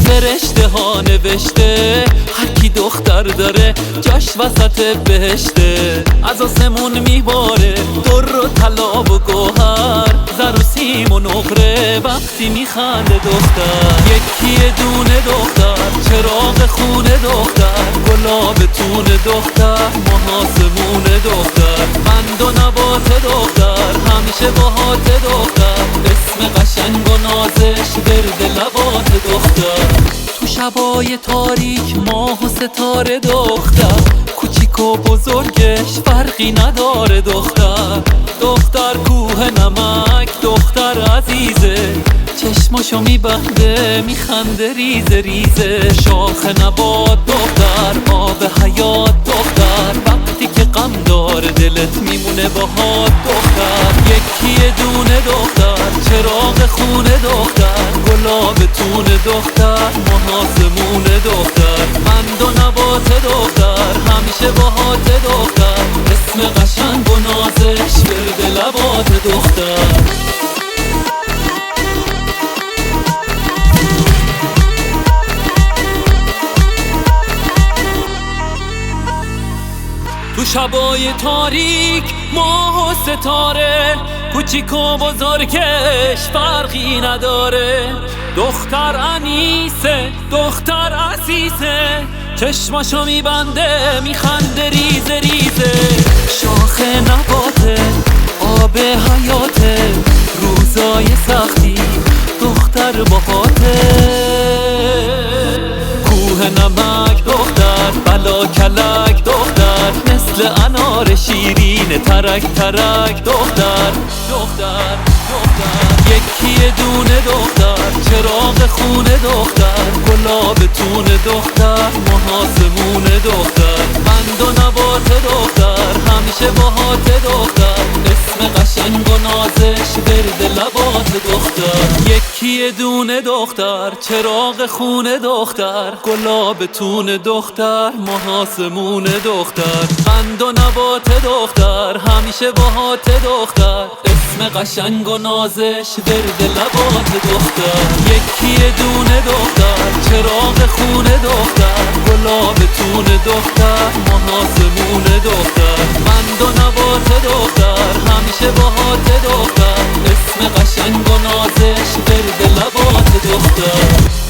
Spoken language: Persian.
فرشته ها نوشته هر کی دختر داره جاش وسط بهشته. از آسمون میباره در و طلا و گوهر، زر و سیم و نقره وقتی میخنده دختر. یکی دونه دختر، چراغ خونه دختر، گلاب تون دختر، محاسمون دختر، قند و نبات دختر، همیشه باهات دختر، اسم قشنگ و نازش گرد لبات دختر. تو شبای تاریک ماه و ستاره دختر، کوچیک و بزرگش فرقی نداره دختر. دختر کوه نمک، دختر عزیزه، چشماشو میبنده میخنده ریزه ریزه. شاخ نبات دختر، آب حیات دختر، وقتی که غم داره دلت میمونه باهات دختر. یکی دونه دختر، چراغ خونه دختر، گلاب تون دختر، محاسمون دختر، قند و نبات دختر، همیشه باهات دختر، اسم قشنگ و نازش گرد لبات دختر. تو شبای تاریک ماه و ستاره، کوچیک و بزرگش فرقی نداره. دختر انیسه، دختر عزیزه، چشماشو میبنده میخنده ریزه ریزه. شاخ نباته، آب حیاته، روزای سختی دختر باهاته. کوه نمک دختر، بلا کلک دختر، مثل انار شیرین ترک ترک دختر. دختر یکی دونه دختر، چراغ خونه دختر، گلاب تون دختر، محاسمون دختر، قند و نبات دختر، همیشه باهات دختر، اسم قشنگ و نازش گرد لبات دختر. یکی دونه دختر، چراغ خونه دختر، گلاب تون دختر، محاسمون دختر، قند و نبات دختر، همیشه باهات دختر، اسم قشنگ و نازش گرد لبات دختر. یکی دونه دختر، چراغ خونه دختر، گلاب تون دختر، محاسمون دختر، قند و نبات دختر، همیشه باهات دختر، اسم قشنگ و نازش گرد لبات دختر.